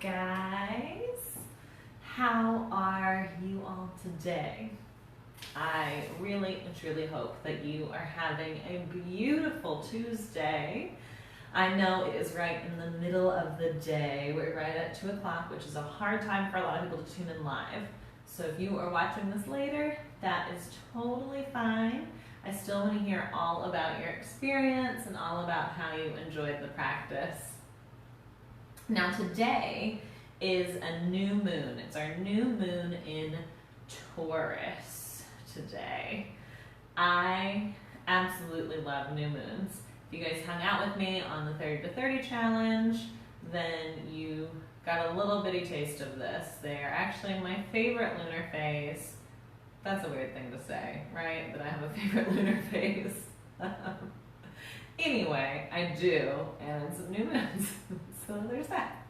guys. How are you all today? I really and truly hope that you are having a beautiful Tuesday. I know it is right in the middle of the day. We're right at 2 o'clock, which is a hard time for a lot of people to tune in live. So if you are watching this later, that is totally fine. I still want to hear all about your experience and all about how you enjoyed the practice. Now today is a new moon. It's our new moon in Taurus today. I absolutely love new moons. If you guys hung out with me on the 30 to 30 challenge, then you got a little bitty taste of this. They are actually my favorite lunar phase. That's a weird thing to say, right? That I have a favorite lunar phase. Anyway, I do, and it's new moons, so there's that.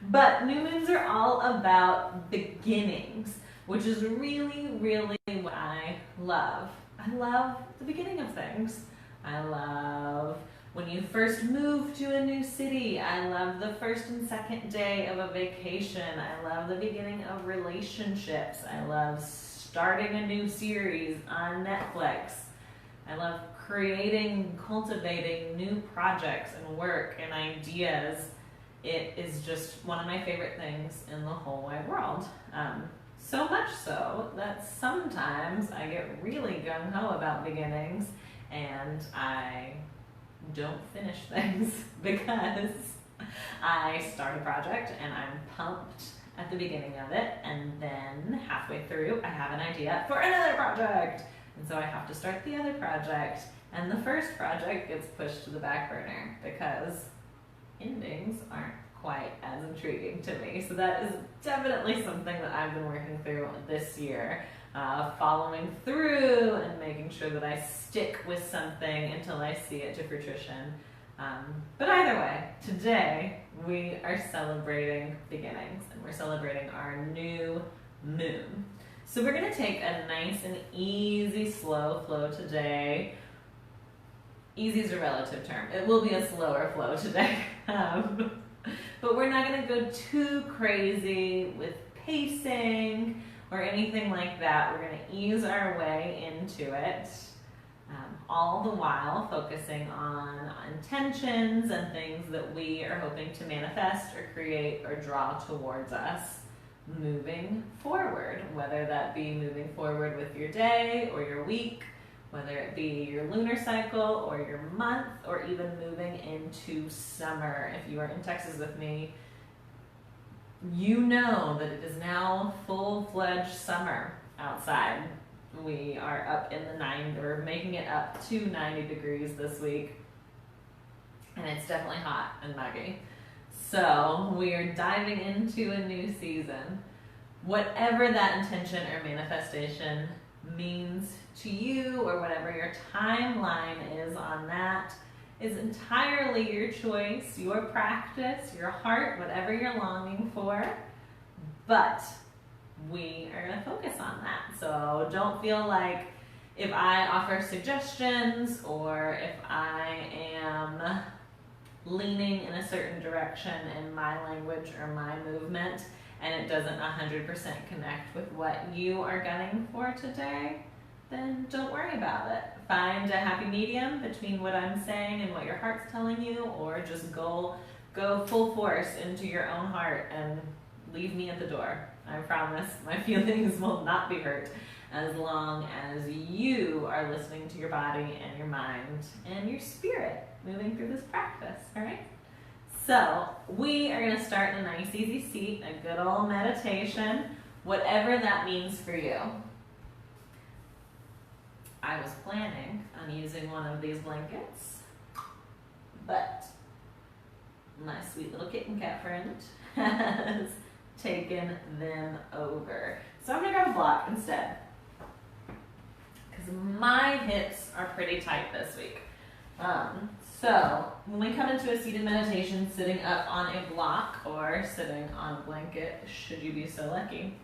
But new moons are all about beginnings, which is really, really what I love. I love the beginning of things. I love when you first move to a new city. I love the first and second day of a vacation. I love the beginning of relationships. I love starting a new series on Netflix. I love creating, cultivating new projects and work and ideas. It is just one of my favorite things in the whole wide world. So much so that sometimes I get really gung-ho about beginnings and I don't finish things because I start a project and I'm pumped at the beginning of it, and then halfway through I have an idea for another project. And so I have to start the other project, and the first project gets pushed to the back burner because endings aren't quite as intriguing to me. So that is definitely something that I've been working through this year, following through and making sure that I stick with something until I see it to fruition. But either way, today we are celebrating beginnings, and we're celebrating our new moon. So we're going to take a nice and easy, slow flow today. Easy is a relative term. It will be a slower flow today. But we're not going to go too crazy with pacing or anything like that. We're going to ease our way into it, all the while focusing on intentions and things that we are hoping to manifest or create or draw towards us moving forward, whether that be moving forward with your day or your week, whether it be your lunar cycle or your month, or even moving into summer. If you are in Texas with me, you know that it is now full-fledged summer outside. We are up in the 90s, or making it up to 90 degrees this week, and it's definitely hot and muggy. So we are diving into a new season. Whatever that intention or manifestation means to you, or whatever your timeline is on that, is entirely your choice, your practice, your heart, whatever you're longing for. But we are going to focus on that. So don't feel like if I offer suggestions or if I am leaning in a certain direction in my language or my movement and it doesn't 100% connect with what you are gunning for today, then don't worry about it. Find a happy medium between what I'm saying and what your heart's telling you, or just go full force into your own heart and leave me at the door. I promise my feelings will not be hurt as long as you are listening to your body and your mind and your spirit moving through this practice, all right? So we are going to start in a nice easy seat, a good old meditation, whatever that means for you. I was planning on using one of these blankets, but my sweet little kitten cat friend has taken them over. So I'm going to grab a block instead, because my hips are pretty tight this week. So when we come into a seated meditation, sitting up on a block or sitting on a blanket, should you be so lucky,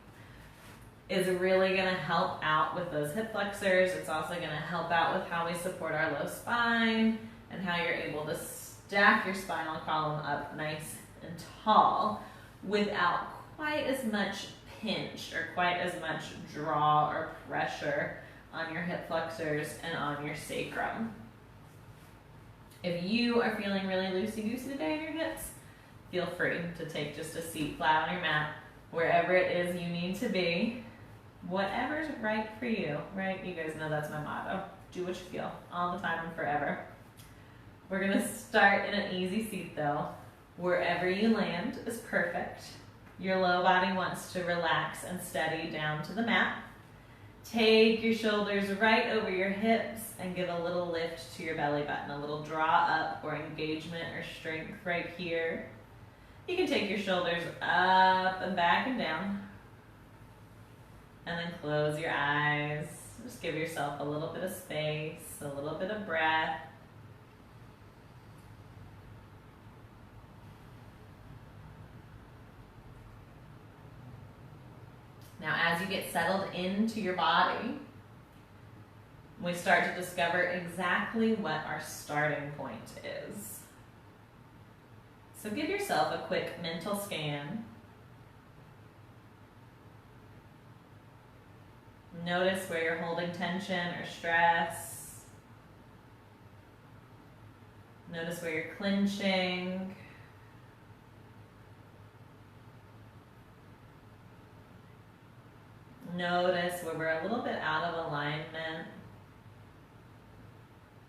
is really going to help out with those hip flexors. It's also going to help out with how we support our low spine and how you're able to stack your spinal column up nice and tall without quite as much pinch or quite as much draw or pressure on your hip flexors and on your sacrum. If you are feeling really loosey-goosey today in your hips, feel free to take just a seat flat on your mat, wherever it is you need to be, whatever's right for you, right? You guys know that's my motto. Do what you feel, all the time and forever. We're gonna start in an easy seat though. Wherever you land is perfect. Your low body wants to relax and steady down to the mat. Take your shoulders right over your hips and give a little lift to your belly button, a little draw up or engagement or strength right here. You can take your shoulders up and back and down. And then close your eyes. Just give yourself a little bit of space, a little bit of breath. Now, as you get settled into your body, we start to discover exactly what our starting point is. So give yourself a quick mental scan. Notice where you're holding tension or stress. Notice where you're clenching. Notice where we're a little bit out of alignment,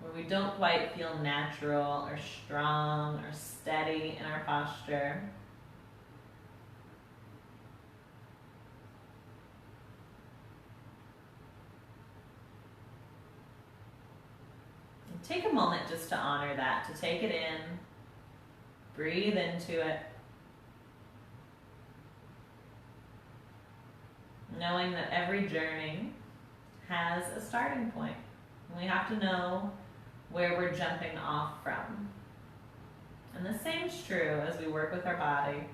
where we don't quite feel natural or strong or steady in our posture. And take a moment just to honor that, to take it in, breathe into it. Knowing that every journey has a starting point. And we have to know where we're jumping off from. And the same is true as we work with our body.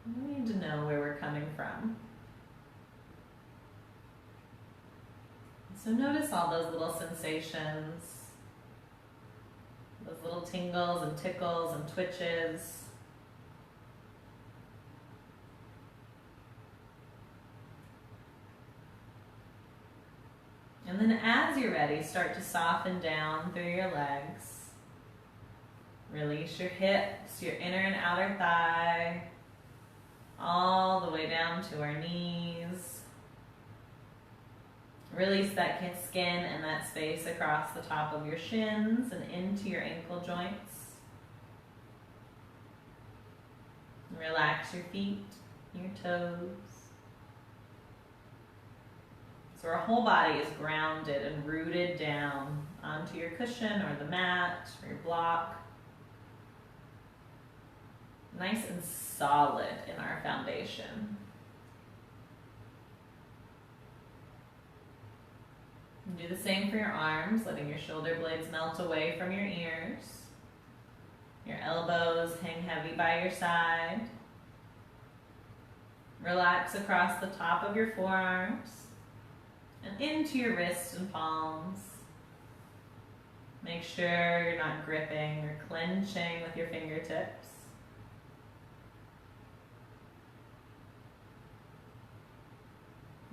We need to know where we're coming from. So notice all those little sensations, those little tingles and tickles and twitches. And then as you're ready, start to soften down through your legs. Release your hips, your inner and outer thigh, all the way down to our knees. Release that skin and that space across the top of your shins and into your ankle joints. Relax your feet, your toes. So our whole body is grounded and rooted down onto your cushion or the mat or your block. Nice and solid in our foundation. And do the same for your arms, letting your shoulder blades melt away from your ears. Your elbows hang heavy by your side. Relax across the top of your forearms and into your wrists and palms. Make sure you're not gripping or clenching with your fingertips.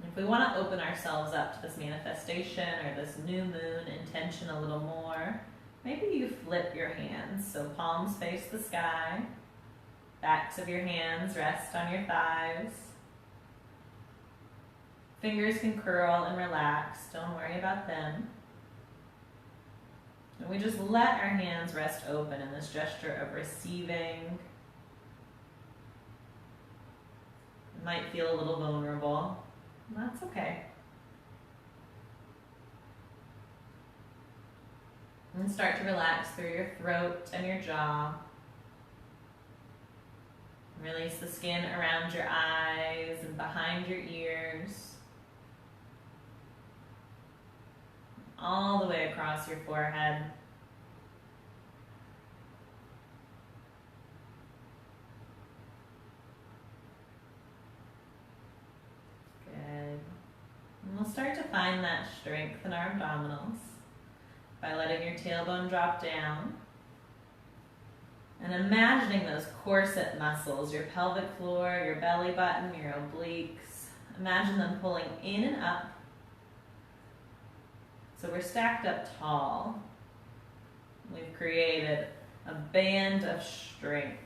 If we want to open ourselves up to this manifestation or this new moon intention a little more, maybe you flip your hands. So palms face the sky, backs of your hands rest on your thighs. Fingers can curl and relax, don't worry about them. And we just let our hands rest open in this gesture of receiving. It might feel a little vulnerable. That's okay. And start to relax through your throat and your jaw. Release the skin around your eyes and behind your ears. All the way across your forehead. Good. And we'll start to find that strength in our abdominals by letting your tailbone drop down. And imagining those corset muscles, your pelvic floor, your belly button, your obliques. Imagine them pulling in and up. So we're stacked up tall. We've created a band of strength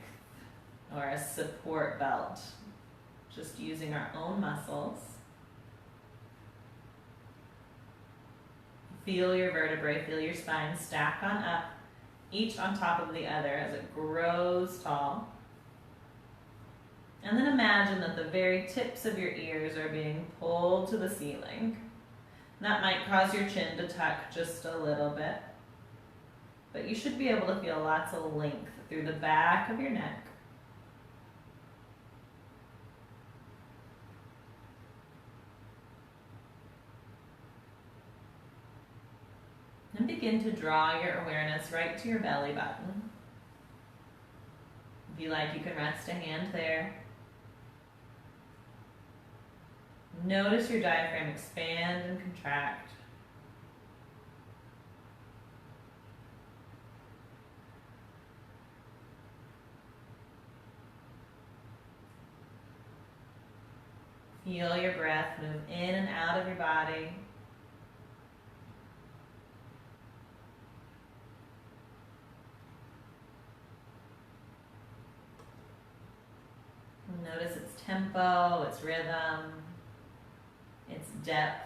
or a support belt, just using our own muscles. Feel your vertebrae, feel your spine stack on up, each on top of the other as it grows tall. And then imagine that the very tips of your ears are being pulled to the ceiling. That might cause your chin to tuck just a little bit, but you should be able to feel lots of length through the back of your neck. And begin to draw your awareness right to your belly button. If you like, you can rest a hand there. Notice your diaphragm expand and contract. Feel your breath move in and out of your body. Notice its tempo, its rhythm, its depth.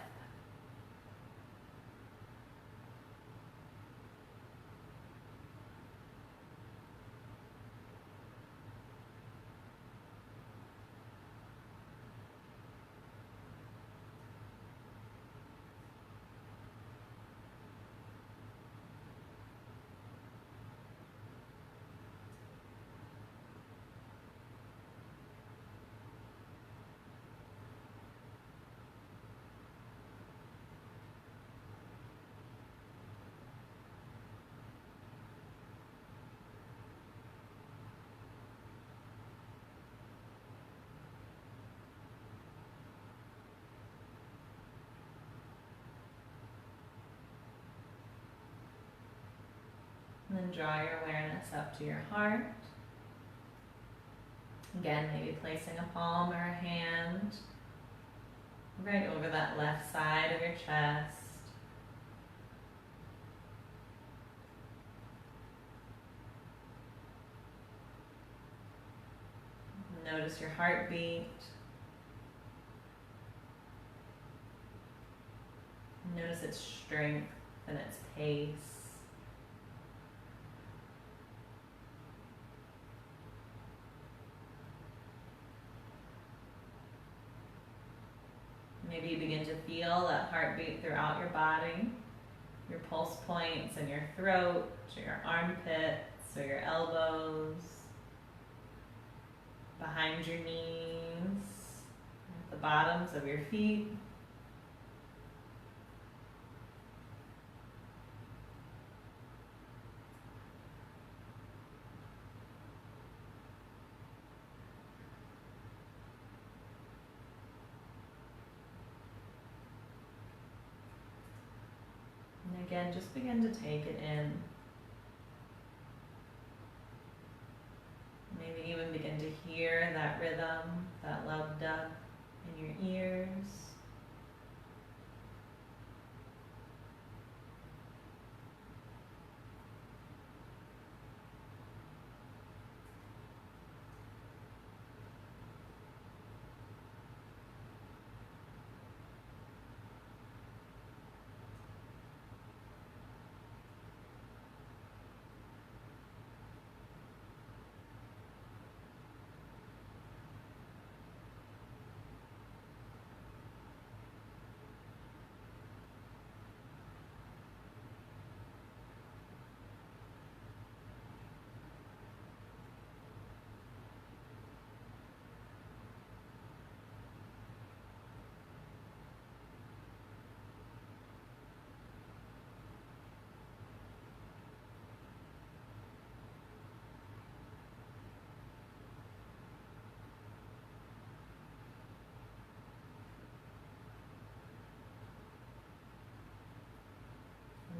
And then draw your awareness up to your heart. Again, maybe placing a palm or a hand right over that left side of your chest. Notice your heartbeat. Notice its strength and its pace. Maybe you begin to feel that heartbeat throughout your body, your pulse points in your throat, or your armpits, or your elbows, behind your knees, at the bottoms of your feet. And again, just begin to take it in. Maybe even begin to hear that rhythm, that love dub in your ears.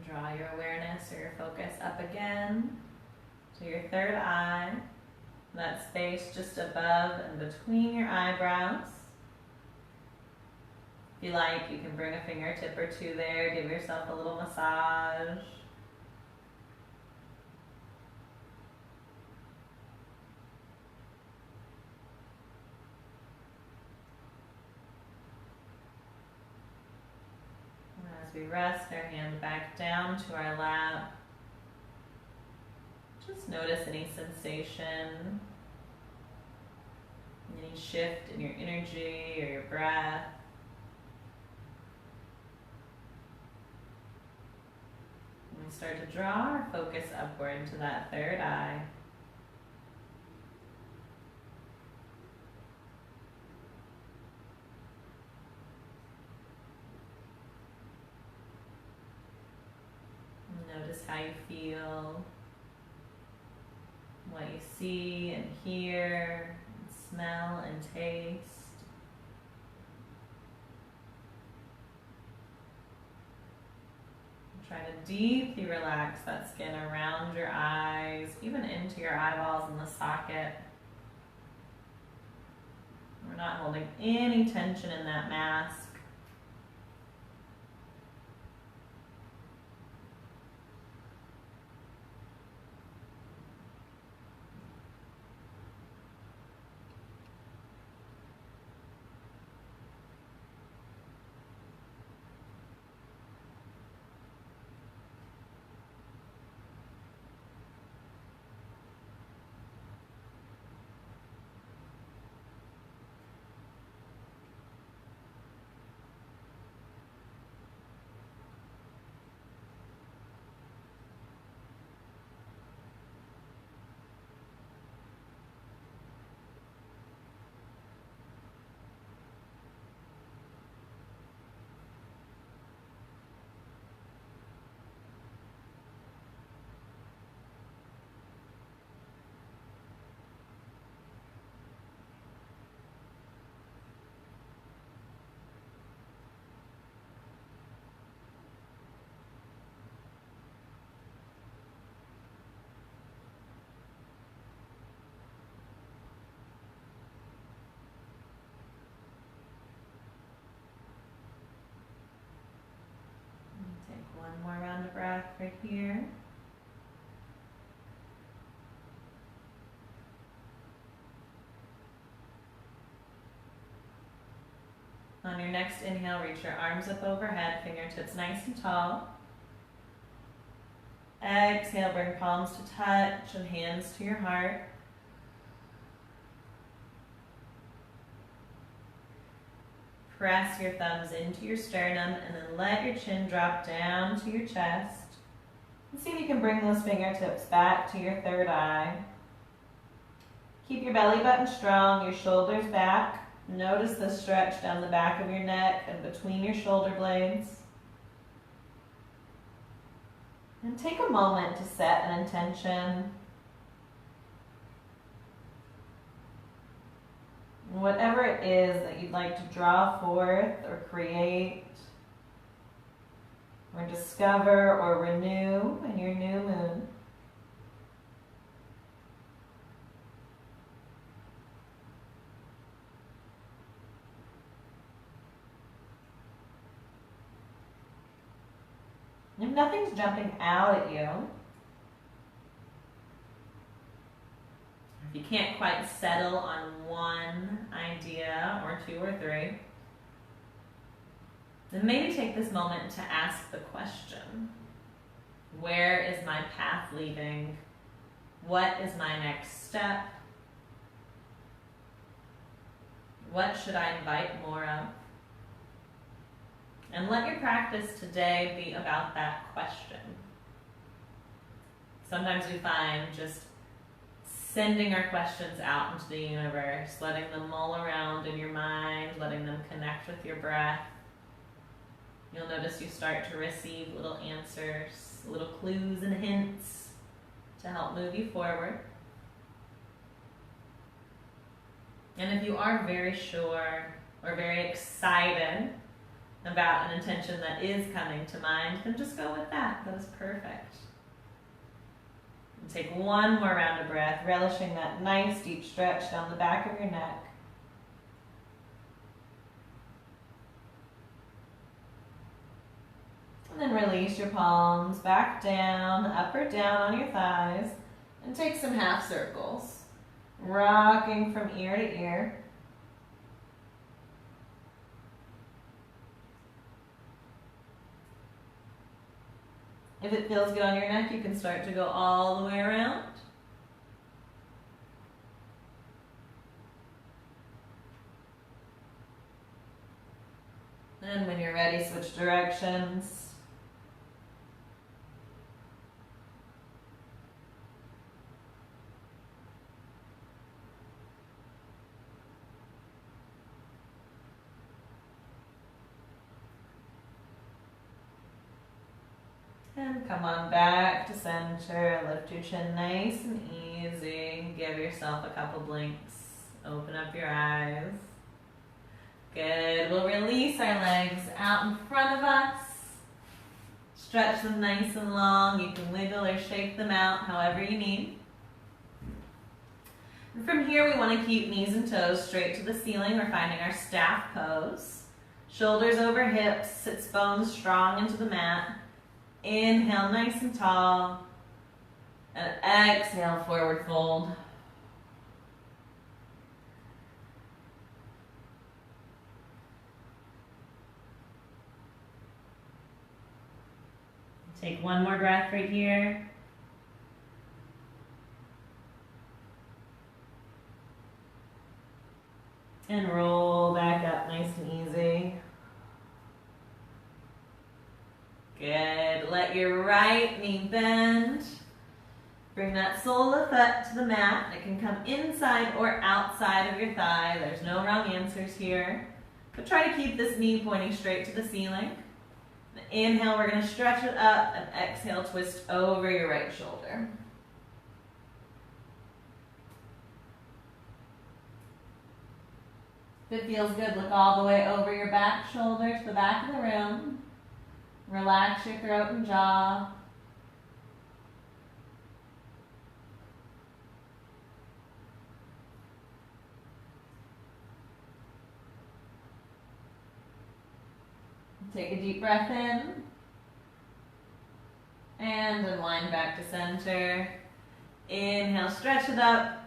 Draw your awareness or your focus up again to your third eye. That space just above and between your eyebrows. If you like, you can bring a fingertip or two there, give yourself a little massage. And as we rest our hand back down to our lap, just notice any sensation, any shift in your energy or your breath. And we start to draw our focus upward to that third eye. And notice how you feel, what you see and hear, and smell and taste. Try to deeply relax that skin around your eyes, even into your eyeballs in the socket. We're not holding any tension in that mask. One more round of breath right here. On your next inhale, reach your arms up overhead, fingertips nice and tall. Exhale, bring palms to touch and hands to your heart. Press your thumbs into your sternum and then let your chin drop down to your chest. And see if you can bring those fingertips back to your third eye. Keep your belly button strong, your shoulders back. Notice the stretch down the back of your neck and between your shoulder blades. And take a moment to set an intention. Whatever it is that you'd like to draw forth or create or discover or renew in your new moon. If nothing's jumping out at you, if you can't quite settle on one idea or two or three, then maybe take this moment to ask the question, where is my path leading? What is my next step? What should I invite more of? And let your practice today be about that question. Sometimes we find just sending our questions out into the universe, letting them mull around in your mind, letting them connect with your breath. You'll notice you start to receive little answers, little clues and hints to help move you forward. And if you are very sure or very excited about an intention that is coming to mind, then just go with that. That is perfect. Take one more round of breath, relishing that nice deep stretch down the back of your neck. And then release your palms back down, up or down on your thighs, and take some half circles, rocking from ear to ear. If it feels good on your neck, you can start to go all the way around. And when you're ready, switch directions. And come on back to center. Lift your chin nice and easy. Give yourself a couple blinks. Open up your eyes. Good. We'll release our legs out in front of us. Stretch them nice and long. You can wiggle or shake them out however you need. And from here, we want to keep knees and toes straight to the ceiling. We're finding our staff pose. Shoulders over hips. Sits bones strong into the mat. Inhale, nice and tall. And exhale, forward fold. Take one more breath right here. And roll back up nice and easy. Good. Let your right knee bend. Bring that sole of the foot to the mat. It can come inside or outside of your thigh. There's no wrong answers here. But try to keep this knee pointing straight to the ceiling. Inhale, we're going to stretch it up, and exhale, twist over your right shoulder. If it feels good, look all the way over your back shoulder to the back of the room. Relax your throat and jaw. Take a deep breath in. And unwind back to center. Inhale, stretch it up.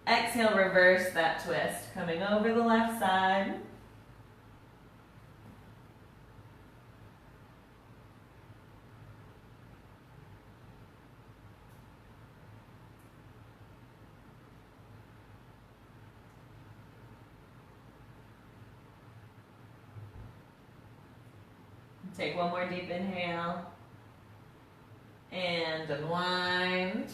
Exhale, reverse that twist. Coming over the left side. Take one more deep inhale. And unwind.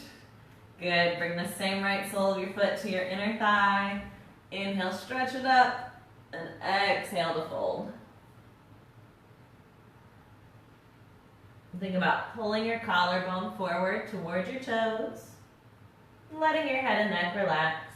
Good. Bring the same right sole of your foot to your inner thigh. Inhale, stretch it up. And exhale to fold. Think about pulling your collarbone forward towards your toes. Letting your head and neck relax.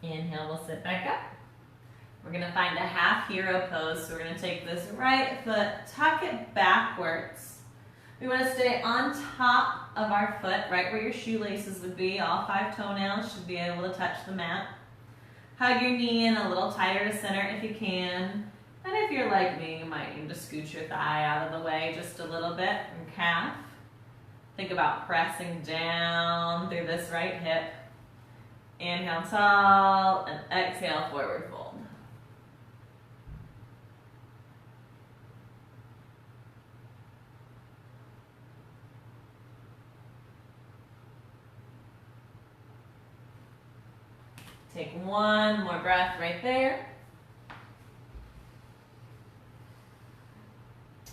Inhale, we'll sit back up. We're going to find a half hero pose. So we're going to take this right foot, tuck it backwards. We want to stay on top of our foot, right where your shoelaces would be. All 5 toenails should be able to touch the mat. Hug your knee in a little tighter to center if you can. And if you're like me, you might need to scoot your thigh out of the way just a little bit. And calf. Think about pressing down through this right hip. Inhale tall and exhale forward fold. Take one more breath right there.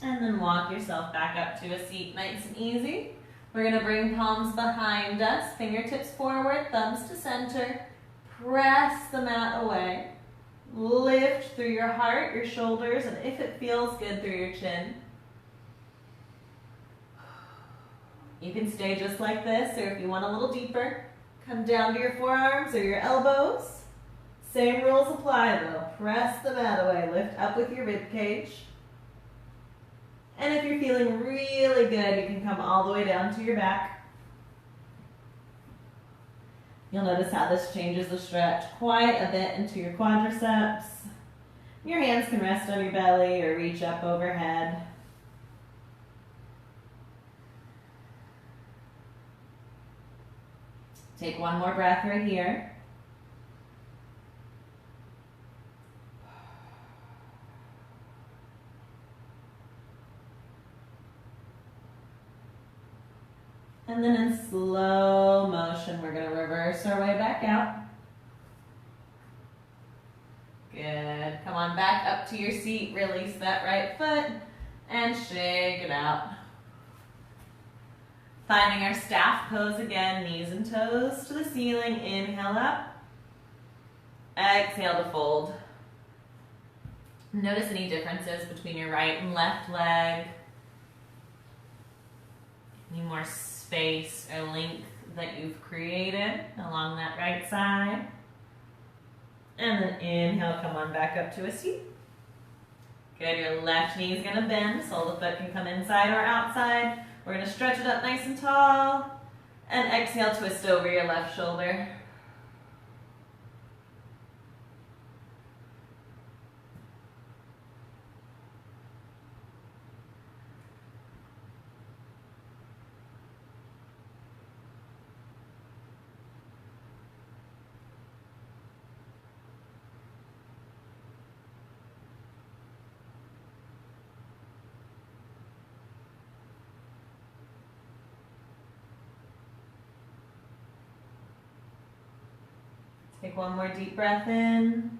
And then walk yourself back up to a seat nice and easy. We're going to bring palms behind us, fingertips forward, thumbs to center. Press the mat away. Lift through your heart, your shoulders, and if it feels good, through your chin. You can stay just like this, or if you want a little deeper, come down to your forearms or your elbows. Same rules apply though. Press the mat away, lift up with your rib cage. And if you're feeling really good, you can come all the way down to your back. You'll notice how this changes the stretch quite a bit into your quadriceps. Your hands can rest on your belly or reach up overhead. Take one more breath right here. And then in slow motion, we're going to reverse our way back out. Good. Come on back up to your seat. Release that right foot and shake it out. Finding our staff pose again, knees and toes to the ceiling. Inhale up. Exhale to fold. Notice any differences between your right and left leg. Any more space or length that you've created along that right side. And then inhale, come on back up to a seat. Good, your left knee is gonna bend, so the foot can come inside or outside. We're gonna stretch it up nice and tall. And exhale, twist over your left shoulder. Take one more deep breath in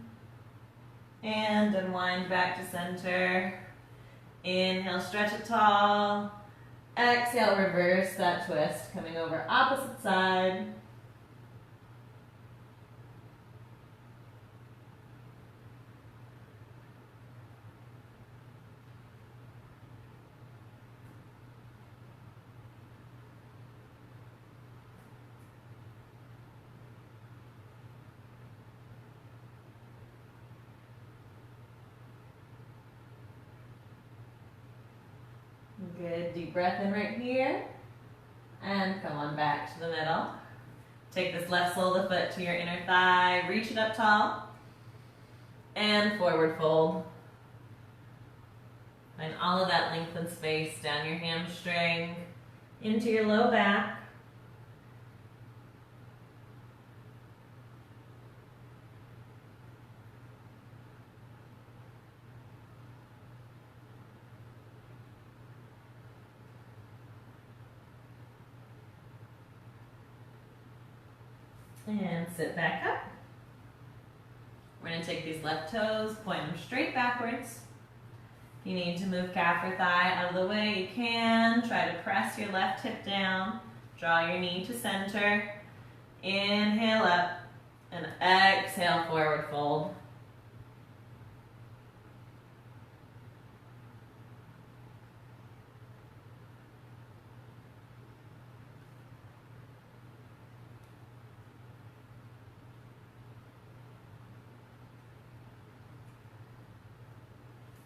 and unwind back to center. Inhale, stretch it tall. Exhale, reverse that twist, coming over opposite side. Good, deep breath in right here. And come on back to the middle. Take this left sole of the foot to your inner thigh, reach it up tall, and forward fold. Find all of that lengthened space down your hamstring, into your low back. And sit back up. We're going to take these left toes, point them straight backwards. If you need to move calf or thigh out of the way, you can. Try to press your left hip down. Draw your knee to center. Inhale up and exhale, forward fold.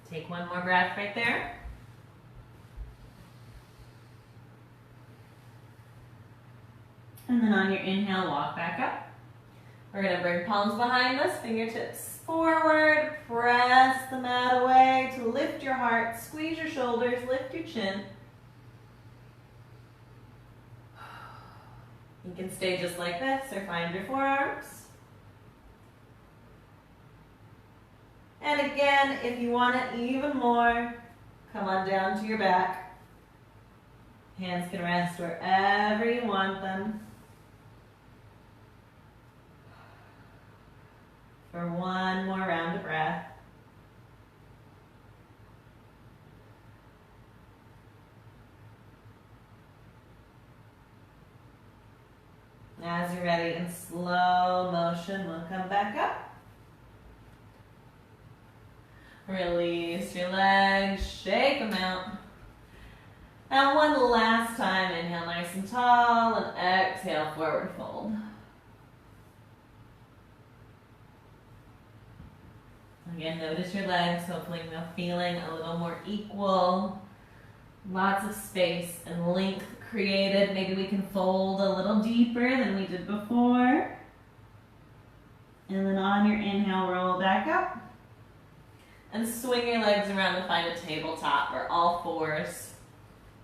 Take one more breath right there. And then on your inhale, walk back up. We're going to bring palms behind us, fingertips forward, press the mat away to lift your heart, squeeze your shoulders, lift your chin. You can stay just like this or find your forearms. And again, if you want it even more, come on down to your back. Hands can rest wherever you want them. For one more round of breath. As you're ready, in slow motion, we'll come back up. Release your legs, shake them out. And one last time, inhale nice and tall, and exhale, forward fold. Again, notice your legs, hopefully they're feeling a little more equal. Lots of space and length created. Maybe we can fold a little deeper than we did before. And then on your inhale, roll back up. And swing your legs around to find a tabletop or all fours.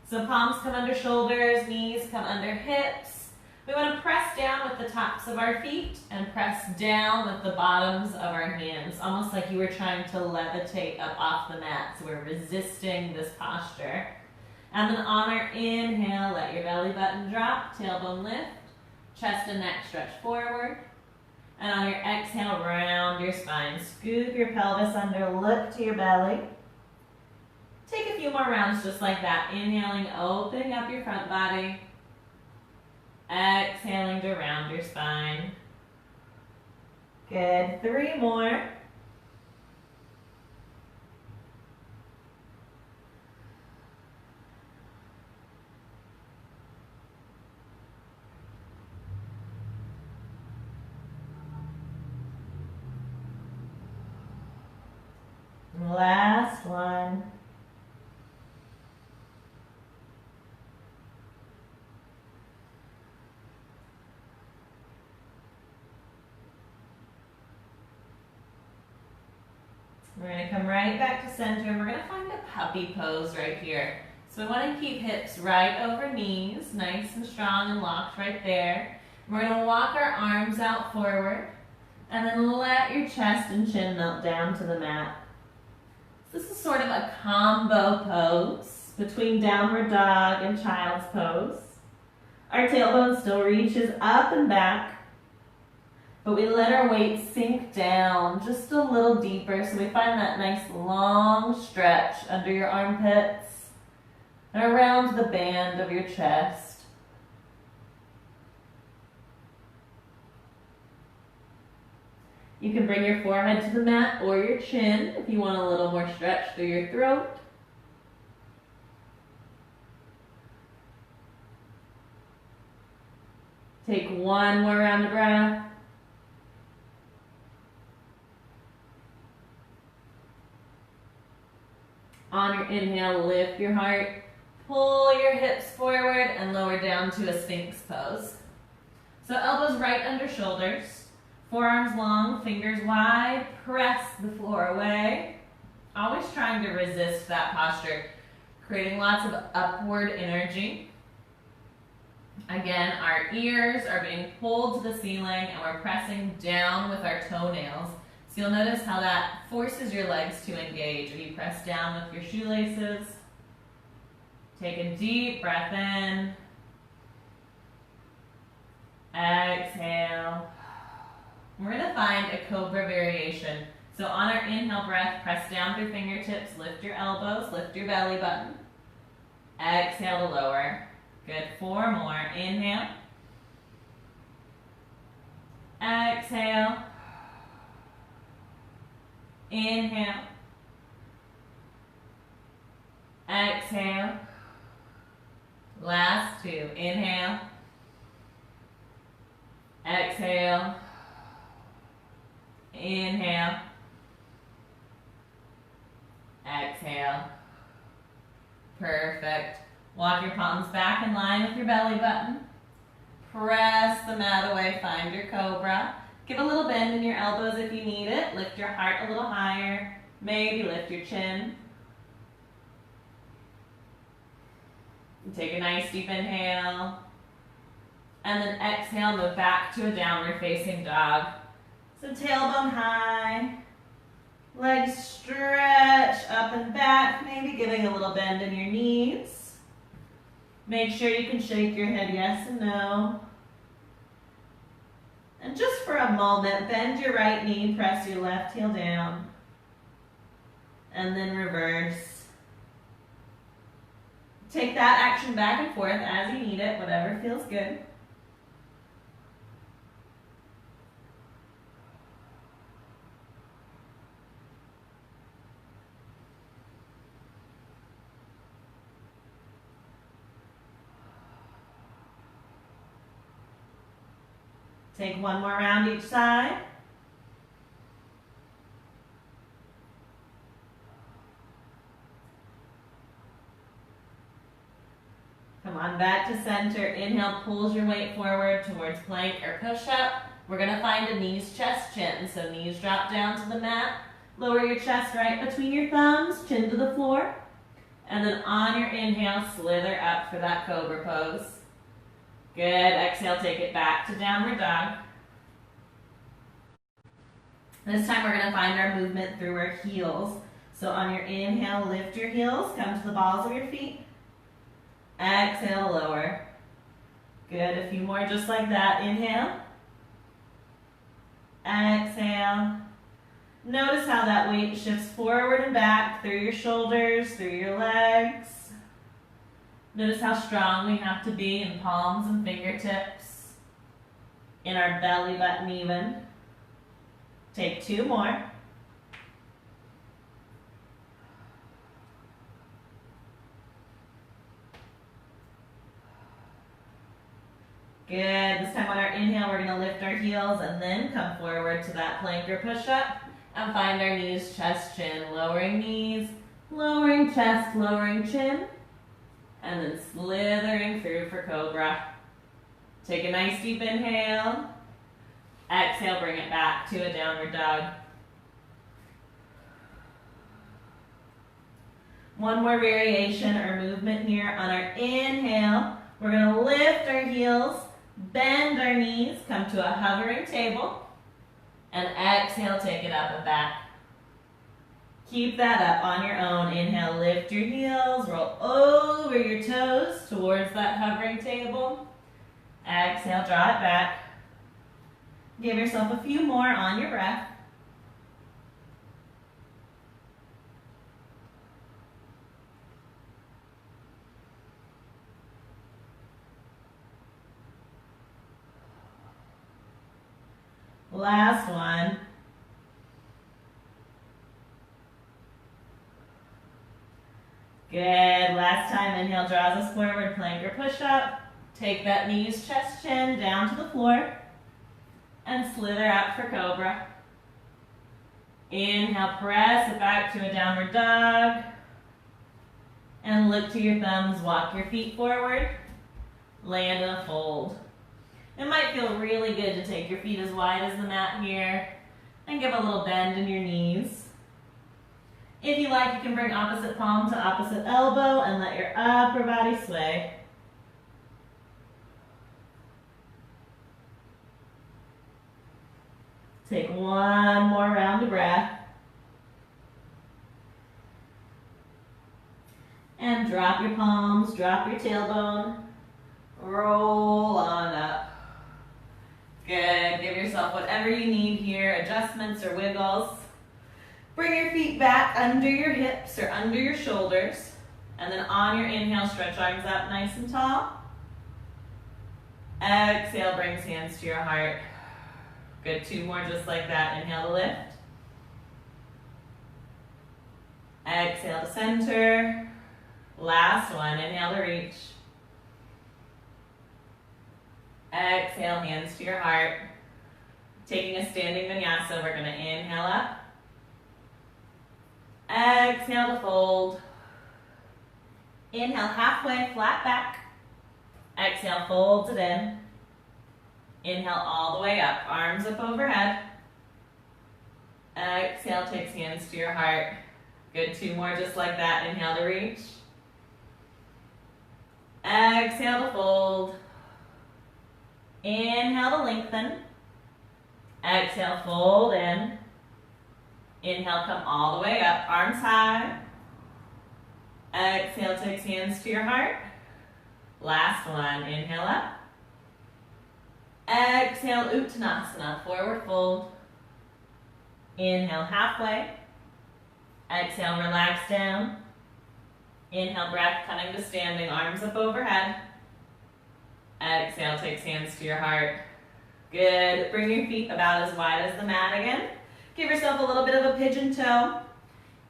So palms come under shoulders, knees come under hips. We want to press down with the tops of our feet and press down with the bottoms of our hands, almost like you were trying to levitate up off the mat. So we're resisting this posture. And then on our inhale, let your belly button drop, tailbone lift, chest and neck stretch forward. And on your exhale, round your spine. Scoop your pelvis under, look to your belly. Take a few more rounds just like that. Inhaling, opening up your front body. Exhaling to round your spine. Good. 3 more. Last one. We're going to come right back to center and we're going to find a puppy pose right here. So we want to keep hips right over knees, nice and strong and locked right there. We're going to walk our arms out forward and then let your chest and chin melt down to the mat. This is sort of a combo pose between downward dog and child's pose. Our tailbone still reaches up and back, but we let our weight sink down just a little deeper so we find that nice long stretch under your armpits and around the band of your chest. You can bring your forehead to the mat or your chin if you want a little more stretch through your throat. Take one more round of breath. On your inhale, lift your heart, pull your hips forward and lower down to a Sphinx pose. So elbows right under shoulders. Forearms long, fingers wide, press the floor away. Always trying to resist that posture, creating lots of upward energy. Again, our ears are being pulled to the ceiling and we're pressing down with our toenails. So you'll notice how that forces your legs to engage. If you press down with your shoelaces, take a deep breath in. Exhale. We're going to find a cobra variation. So on our inhale breath, press down through fingertips, lift your elbows, lift your belly button. Exhale to lower. Good. 4 more. Inhale. Exhale. Inhale. Exhale. Last 2. Inhale. Exhale. Inhale. Exhale. Perfect. Walk your palms back in line with your belly button. Press the mat away, find your cobra. Give a little bend in your elbows if you need it. Lift your heart a little higher. Maybe lift your chin. And take a nice deep inhale. And then exhale, move back to a downward facing dog. So tailbone high. Legs stretch up and back, maybe giving a little bend in your knees. Make sure you can shake your head yes and no. And just for a moment, bend your right knee, press your left heel down. And then reverse. Take that action back and forth as you need it, whatever feels good. Take one more round each side. Come on back to center. Inhale, pulls your weight forward towards plank or push-up. We're gonna find a knees, chest, chin. So knees drop down to the mat. Lower your chest right between your thumbs, chin to the floor. And then on your inhale, slither up for that cobra pose. Good, exhale, take it back to downward dog. This time we're gonna find our movement through our heels. So on your inhale, lift your heels, come to the balls of your feet. Exhale, lower. Good, a few more just like that. Inhale. Exhale. Notice how that weight shifts forward and back through your shoulders, through your legs. Notice how strong we have to be in palms and fingertips, in our belly button even. Take two more. Good. This time on our inhale, we're going to lift our heels and then come forward to that plank or push-up and find our knees, chest, chin. Lowering knees, lowering chest, lowering chin, and then slithering through for cobra. Take a nice deep inhale. Exhale, bring it back to a downward dog. One more variation or movement here. On our inhale, we're going to lift our heels, bend our knees, come to a hovering table, and exhale, take it up and back. Keep that up on your own. Inhale, lift your heels, roll over your toes towards that hovering table. Exhale, draw it back. Give yourself a few more on your breath. Last one. Good. Last time, inhale draws us forward, plank or push-up. Take that knees, chest, chin down to the floor and slither out for cobra. Inhale, press it back to a downward dog. And look to your thumbs, walk your feet forward, land in a fold. It might feel really good to take your feet as wide as the mat here and give a little bend in your knees. If you like, you can bring opposite palm to opposite elbow and let your upper body sway. Take one more round of breath. And drop your palms, drop your tailbone, roll on up. Good, give yourself whatever you need here, adjustments or wiggles. Bring your feet back under your hips or under your shoulders. And then on your inhale, stretch arms out nice and tall. Exhale, brings hands to your heart. Good, two more just like that. Inhale to lift. Exhale to center. Last one, inhale to reach. Exhale, hands to your heart. Taking a standing vinyasa, we're going to inhale up. Exhale to fold. Inhale halfway, flat back. Exhale, folds it in. Inhale all the way up, arms up overhead. Exhale, takes hands to your heart. Good, two more just like that. Inhale to reach. Exhale to fold. Inhale to lengthen. Exhale, fold in. Inhale, come all the way up, arms high. Exhale, takes hands to your heart. Last one, inhale up. Exhale, Uttanasana, forward fold. Inhale, halfway. Exhale, relax down. Inhale, breath coming to standing, arms up overhead. Exhale, takes hands to your heart. Good. Bring your feet about as wide as the mat again. Give yourself a little bit of a pigeon toe.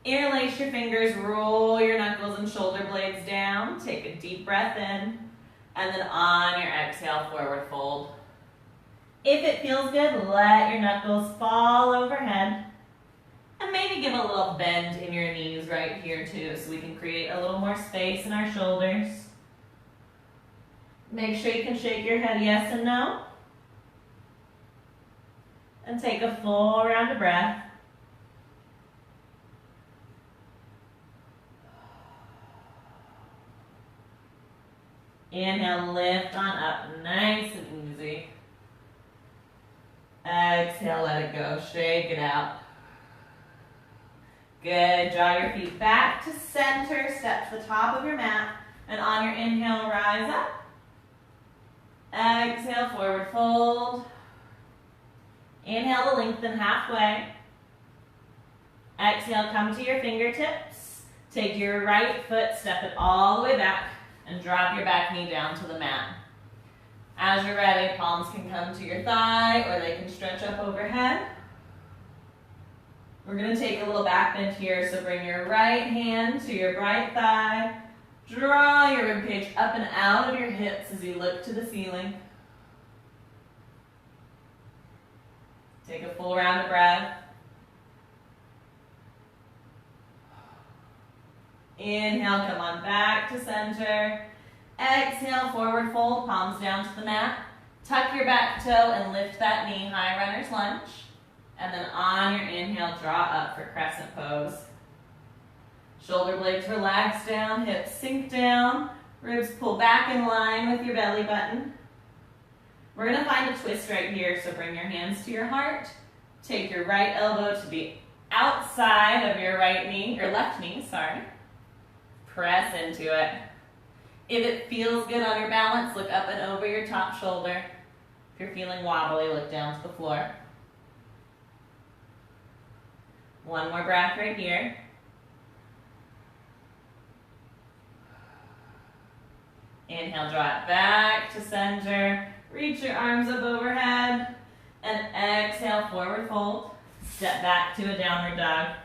Interlace your fingers, roll your knuckles and shoulder blades down. Take a deep breath in. And then on your exhale, forward fold. If it feels good, let your knuckles fall overhead. And maybe give a little bend in your knees right here too, so we can create a little more space in our shoulders. Make sure you can shake your head yes and no. And take a full round of breath. Inhale, lift on up, nice and easy. Exhale, let it go, shake it out. Good, draw your feet back to center, step to the top of your mat, and on your inhale, rise up. Exhale, forward fold. Inhale to lengthen halfway. Exhale, come to your fingertips. Take your right foot, step it all the way back, and drop your back knee down to the mat. As you're ready, palms can come to your thigh, or they can stretch up overhead. We're going to take a little back bend here, so bring your right hand to your right thigh. Draw your ribcage up and out of your hips as you look to the ceiling. Take a full round of breath. Inhale, come on back to center. Exhale, forward fold, palms down to the mat. Tuck your back toe and lift that knee, high runner's lunge. And then on your inhale, draw up for crescent pose. Shoulder blades relax down, hips sink down, ribs pull back in line with your belly button. We're going to find a twist right here, so bring your hands to your heart. Take your right elbow to the outside of your right knee, or left knee, sorry. Press into it. If it feels good on your balance, look up and over your top shoulder. If you're feeling wobbly, look down to the floor. One more breath right here. Inhale, draw it back to center. Reach your arms up overhead. And exhale, forward fold. Step back to a downward dog.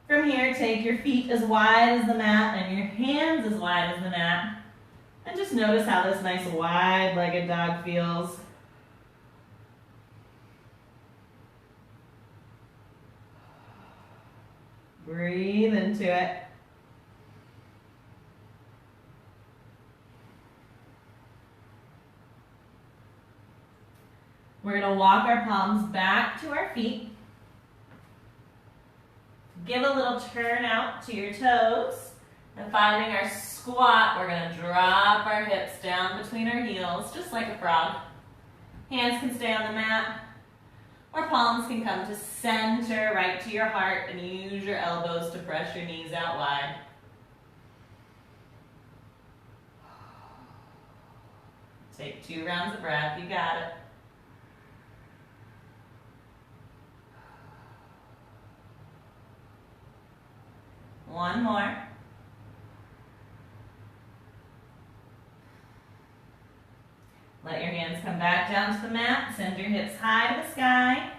From here, take your feet as wide as the mat and your hands as wide as the mat. And just notice how this nice wide-legged dog feels. Breathe into it. We're going to walk our palms back to our feet. Give a little turn out to your toes. And finding our squat, we're going to drop our hips down between our heels, just like a frog. Hands can stay on the mat, or palms can come to center, right to your heart, and use your elbows to press your knees out wide. Take 2 rounds of breath, you got it. One more. Let your hands come back down to the mat. Send your hips high to the sky.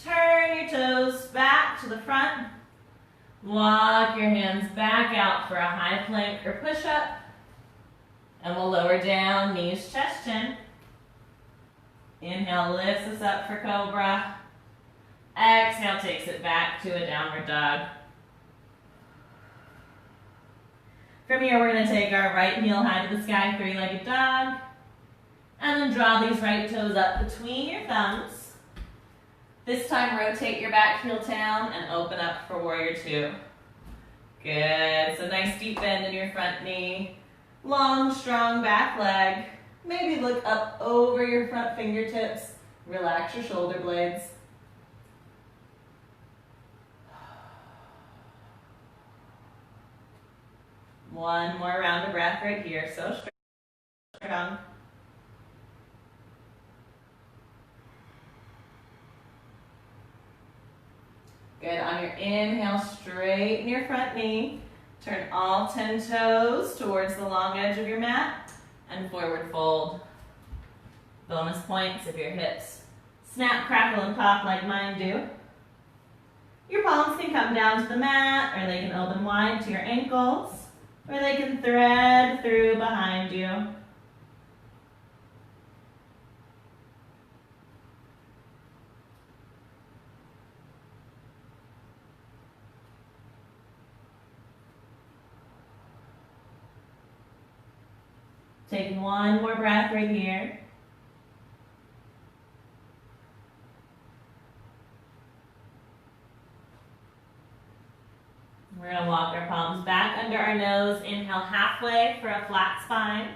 Turn your toes back to the front. Walk your hands back out for a high plank or push-up. And we'll lower down, knees, chest, chin. Inhale, lifts us up for cobra. Exhale, takes it back to a downward dog. From here, we're going to take our right heel high to the sky, 3-legged dog. And then draw these right toes up between your thumbs. This time, rotate your back heel down and open up for warrior 2. Good. So nice deep bend in your front knee. Long, strong back leg. Maybe look up over your front fingertips. Relax your shoulder blades. One more round of breath right here. So strong. Good. On your inhale, straighten your front knee. Turn all 10 toes towards the long edge of your mat and forward fold. Bonus points if your hips snap, crackle, and pop like mine do. Your palms can come down to the mat or they can open wide to your ankles. where they can thread through behind you. Take one more breath right here. We're going to walk our palms back under our nose. Inhale halfway for a flat spine.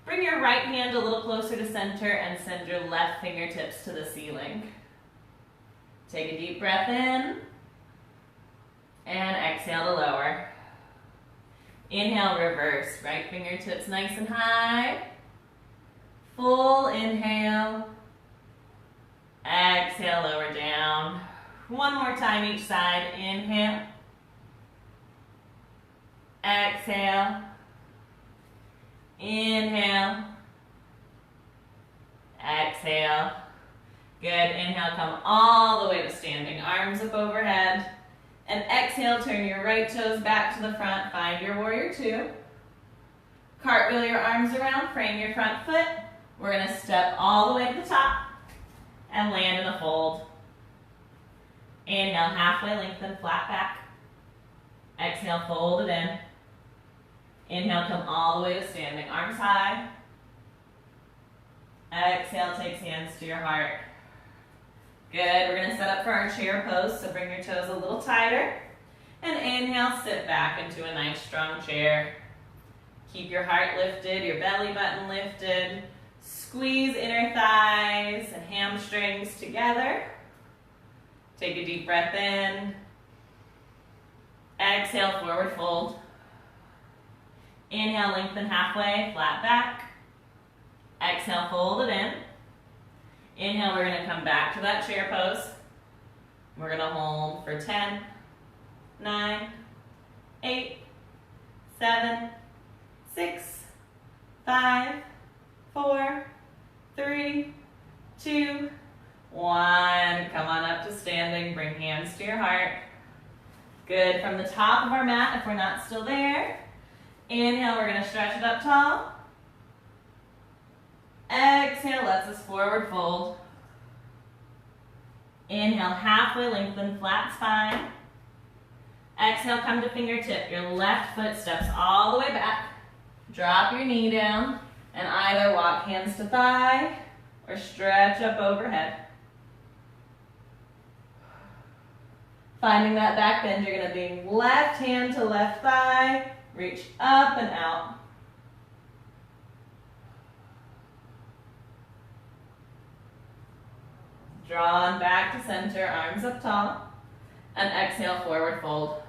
Bring your right hand a little closer to center and send your left fingertips to the ceiling. Take a deep breath in and exhale to lower. Inhale, reverse. Right fingertips nice and high. Full inhale. Exhale, lower down. One more time each side. Inhale. Exhale. Inhale. Exhale. Good. Inhale, come all the way to standing. Arms up overhead. And exhale, turn your right toes back to the front. Find your warrior two. Cartwheel your arms around. Frame your front foot. We're going to step all the way to the top and land in a fold. Inhale, halfway lengthen, flat back. Exhale, fold it in. Inhale, come all the way to standing. Arms high. Exhale, takes hands to your heart. Good. We're going to set up for our chair pose, so bring your toes a little tighter. And inhale, sit back into a nice strong chair. Keep your heart lifted, your belly button lifted. Squeeze inner thighs and hamstrings together. Take a deep breath in. Exhale, forward fold. Inhale, lengthen halfway, flat back. Exhale, fold it in. Inhale, we're going to come back to that chair pose. We're going to hold for 10, 9, 8, 7, 6, 5, 4, 3, 2, 1. Come on up to standing. Bring hands to your heart. Good. From the top of our mat, if we're not still there. Inhale, we're going to stretch it up tall. Exhale, lets us forward fold. Inhale, halfway lengthen, flat spine. Exhale, come to fingertip. Your left foot steps all the way back. Drop your knee down and either walk hands to thigh or stretch up overhead. Finding that back bend, you're going to bring left hand to left thigh, reach up and out. Drawn back to center, arms up tall, and exhale, forward fold.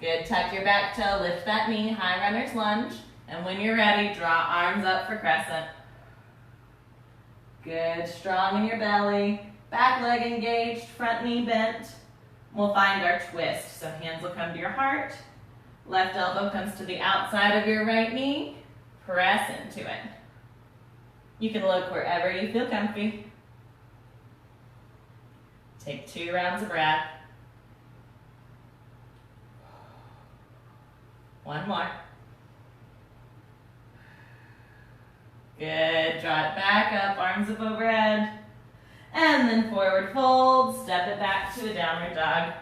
Good, tuck your back toe, lift that knee, high runner's lunge, and when you're ready, draw arms up for crescent. Good, strong in your belly, back leg engaged, front knee bent. We'll find our twist, so hands will come to your heart, left elbow comes to the outside of your right knee, press into it. You can look wherever you feel comfy. Take 2 rounds of breath. One more. Good, draw it back up, arms up overhead. And then forward fold, step it back to a downward dog.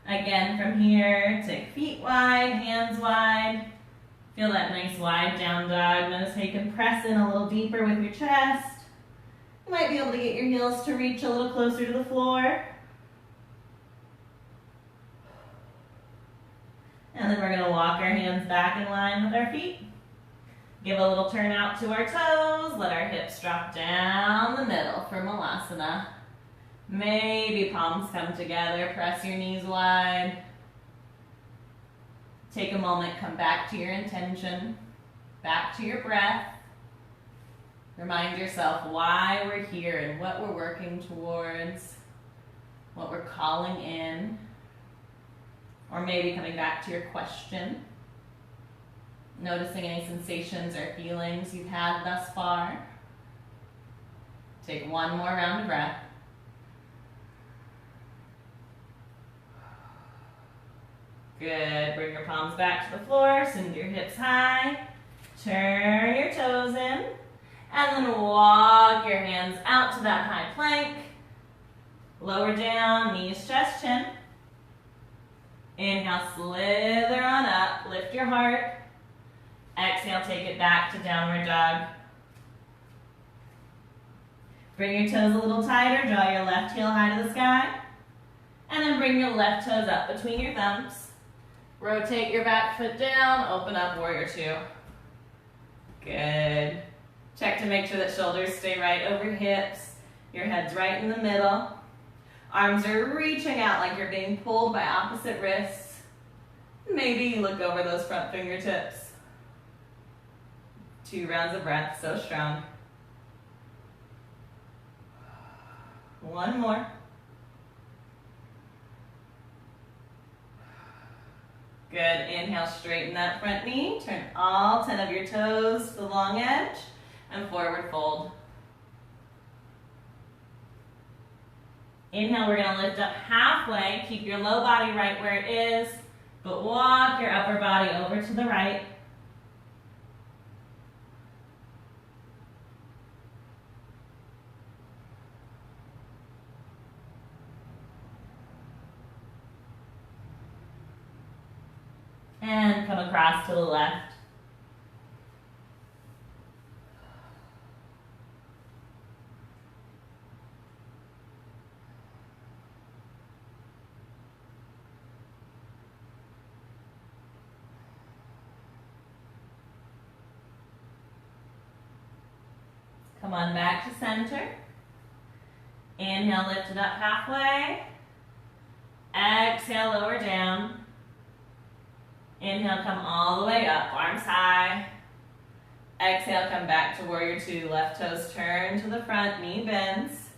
Again, from here, take feet wide, hands wide. Feel that nice wide down dog. Notice how you can press in a little deeper with your chest. You might be able to get your heels to reach a little closer to the floor. And then we're going to walk our hands back in line with our feet. Give a little turn out to our toes. Let our hips drop down the middle for Malasana. Maybe palms come together. Press your knees wide. Take a moment, come back to your intention, back to your breath. Remind yourself why we're here and what we're working towards, what we're calling in, or maybe coming back to your question. Noticing any sensations or feelings you've had thus far. Take one more round of breath. Good. Bring your palms back to the floor. Send your hips high. Turn your toes in. And then walk your hands out to that high plank. Lower down, knees, chest, chin. Inhale, slither on up. Lift your heart. Exhale, take it back to downward dog. Bring your toes a little tighter. Draw your left heel high to the sky. And then bring your left toes up between your thumbs. Rotate your back foot down. Open up, warrior two. Good. Check to make sure that shoulders stay right over hips. Your head's right in the middle. Arms are reaching out like you're being pulled by opposite wrists. Maybe you look over those front fingertips. 2 rounds of breath, so strong. 1 more. Good. Inhale, straighten that front knee. Turn all 10 of your toes to the long edge and forward fold. Inhale, we're going to lift up halfway. Keep your low body right where it is, but walk your upper body over to the right. And come across to the left. Come on back to center. Inhale, lift it up halfway. Exhale, lower down. Inhale, come all the way up, arms high. Exhale, come back to warrior two. Left toes turn to the front, knee bends.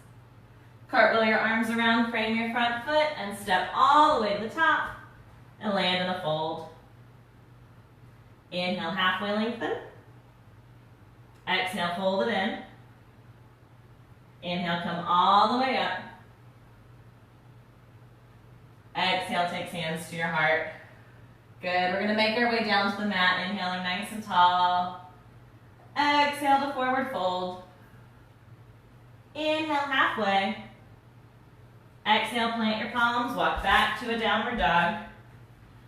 Cartwheel your arms around, frame your front foot, and step all the way to the top and land in a fold. Inhale, halfway lengthen. Exhale, fold it in. Inhale, come all the way up. Exhale, takes hands to your heart. Good. We're going to make our way down to the mat, inhaling nice and tall. Exhale to forward fold. Inhale, halfway. Exhale, plant your palms, walk back to a downward dog.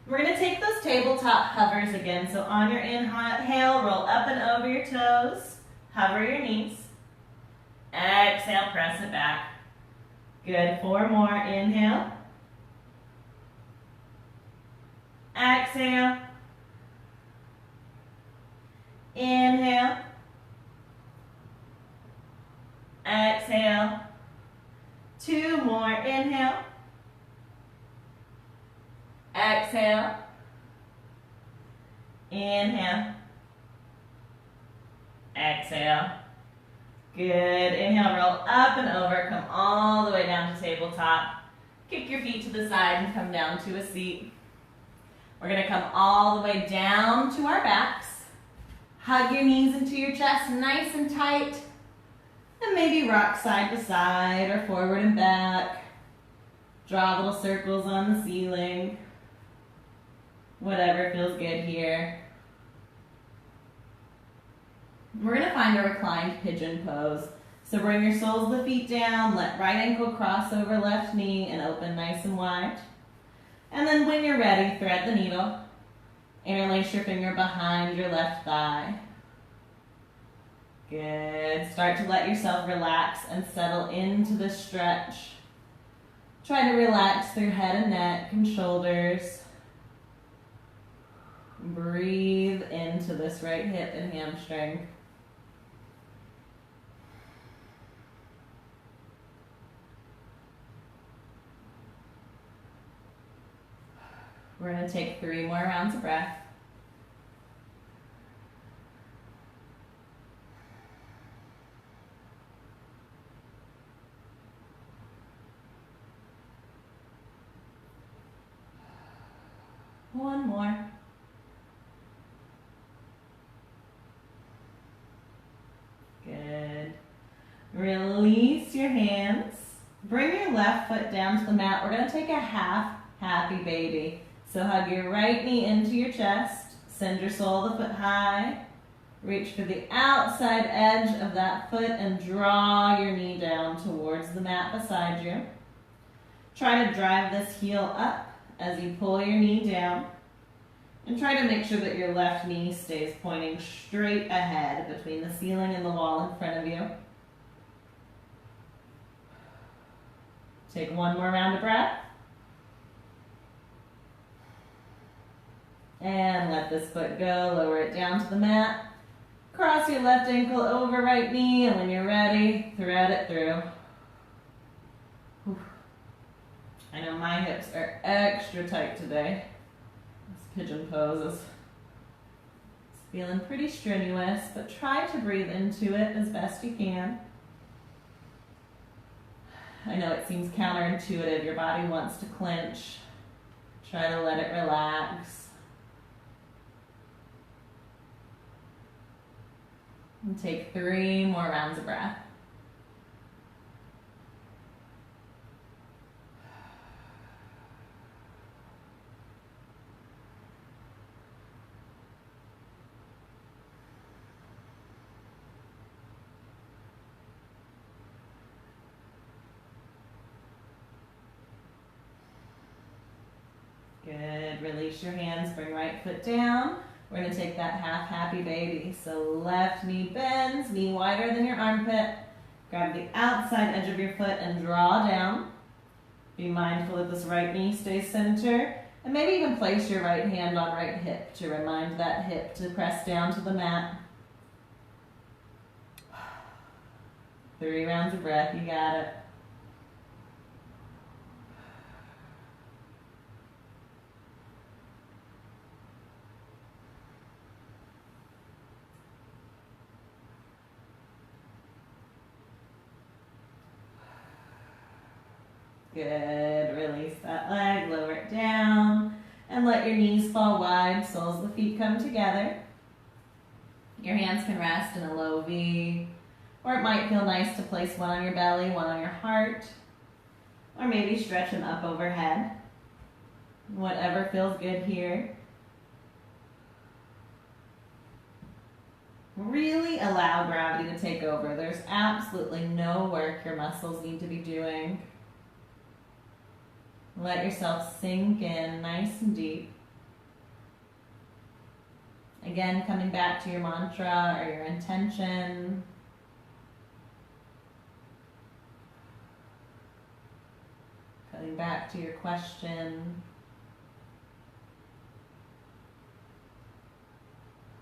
We're going to take those tabletop hovers again. So on your inhale, roll up and over your toes. Hover your knees. Exhale, press it back. Good. 4 more. Inhale. Exhale. Inhale. Exhale. 2 more. Inhale. Exhale. Inhale. Exhale. Good. Inhale, roll up and over. Come all the way down to tabletop. Kick your feet to the side and come down to a seat. We're going to come all the way down to our backs. Hug your knees into your chest nice and tight. And maybe rock side to side or forward and back. Draw little circles on the ceiling. Whatever feels good here. We're going to find a reclined pigeon pose. So bring your soles of the feet down, let right ankle cross over left knee and open nice and wide. And then when you're ready, thread the needle. Interlace your finger behind your left thigh. Good. Start to let yourself relax and settle into the stretch. Try to relax through head and neck and shoulders. Breathe into this right hip and hamstring. We're going to take 3 more rounds of breath. One more. Good. Release your hands. Bring your left foot down to the mat. We're going to take a half happy baby. So hug your right knee into your chest, send your sole of the foot high, reach for the outside edge of that foot and draw your knee down towards the mat beside you. Try to drive this heel up as you pull your knee down. And try to make sure that your left knee stays pointing straight ahead between the ceiling and the wall in front of you. Take one more round of breath. And let this foot go, lower it down to the mat. Cross your left ankle over right knee, and when you're ready, thread it through. I know my hips are extra tight today. Pigeon pose is feeling pretty strenuous, but try to breathe into it as best you can. I know it seems counterintuitive. Your body wants to clench. Try to let it relax. And take 3 more rounds of breath. Good, release your hands, bring right foot down. We're gonna take that half happy baby. So left knee bends, knee wider than your armpit. Grab the outside edge of your foot and draw down. Be mindful that this right knee stays center. And maybe even place your right hand on right hip to remind that hip to press down to the mat. 3 rounds of breath, you got it. Good, release that leg, lower it down, and let your knees fall wide, soles of the feet come together. Your hands can rest in a low V, or it might feel nice to place one on your belly, one on your heart, or maybe stretch them up overhead. Whatever feels good here. Really allow gravity to take over. There's absolutely no work your muscles need to be doing. Let yourself sink in nice and deep. Again, coming back to your mantra or your intention. Coming back to your question.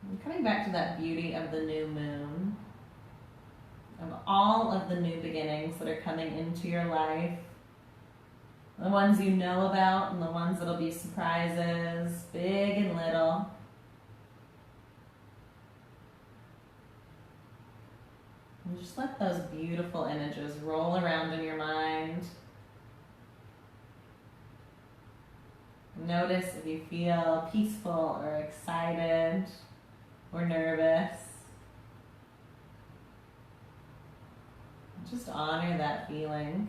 And coming back to that beauty of the new moon. Of all of the new beginnings that are coming into your life. The ones you know about and the ones that'll be surprises, big and little. And just let those beautiful images roll around in your mind. Notice if you feel peaceful or excited or nervous. Just honor that feeling.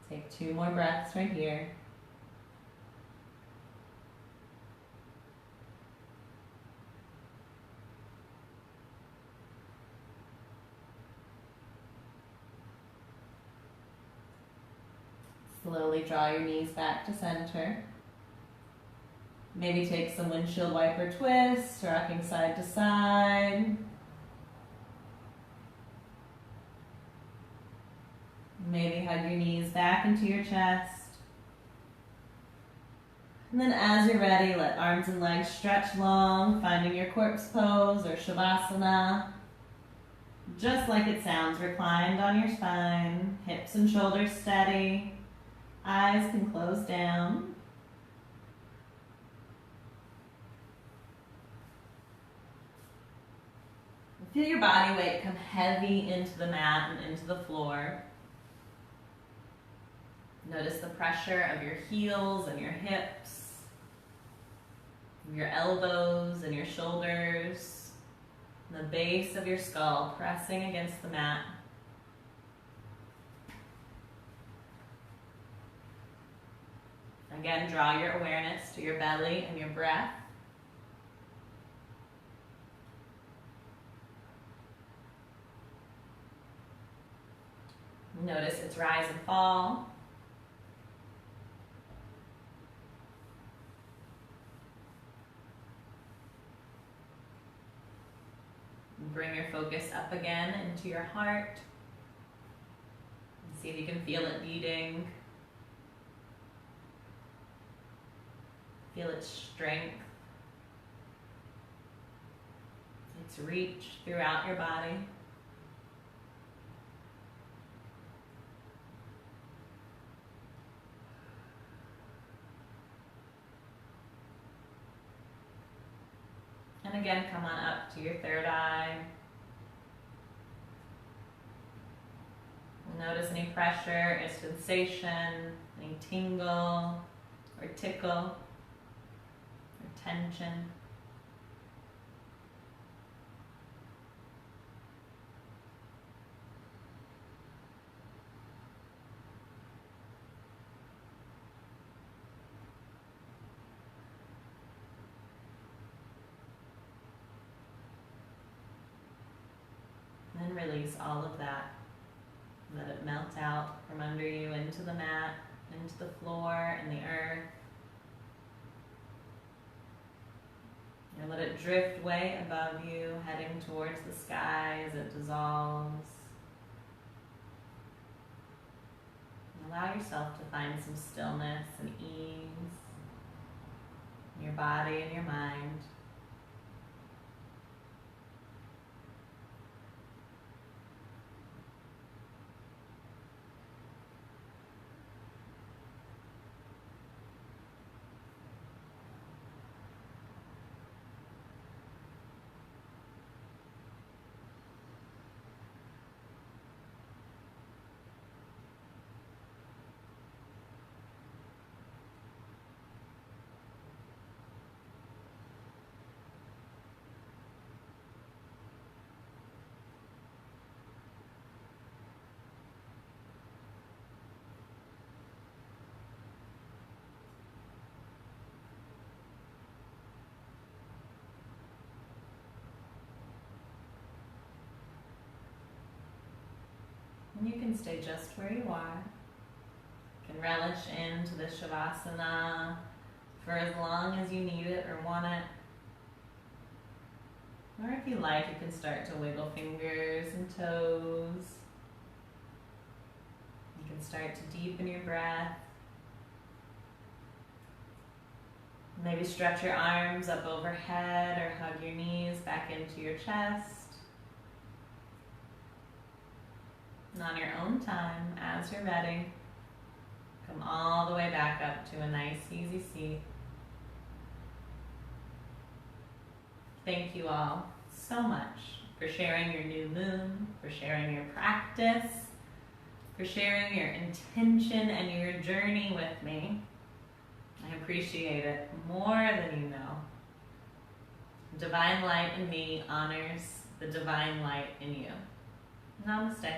Take 2 more breaths right here. Slowly draw your knees back to center. Maybe take some windshield wiper twists, rocking side to side. Maybe hug your knees back into your chest. And then as you're ready, let arms and legs stretch long, finding your corpse pose or shavasana. Just like it sounds, reclined on your spine, hips and shoulders steady, eyes can close down. Feel your body weight come heavy into the mat and into the floor. Notice the pressure of your heels and your hips, your elbows and your shoulders, and the base of your skull pressing against the mat. Again, draw your awareness to your belly and your breath. Notice its rise and fall. Bring your focus up again into your heart. See if you can feel it beating. Feel its strength, its reach throughout your body. And again, come on up to your third eye. Notice any pressure, any sensation, any tingle or tickle or tension. And then release all of that. Let it melt out from under you into the mat, into the floor and the earth. And let it drift way above you, heading towards the sky as it dissolves. And allow yourself to find some stillness and ease in your body and your mind. And you can stay just where you are. You can relish into the Shavasana for as long as you need it or want it. Or if you like, you can start to wiggle fingers and toes. You can start to deepen your breath. Maybe stretch your arms up overhead or hug your knees back into your chest. And on your own time, as you're ready, come all the way back up to a nice, easy seat. Thank you all so much for sharing your new moon, for sharing your practice, for sharing your intention and your journey with me. I appreciate it more than you know. Divine light in me honors the divine light in you. Namaste.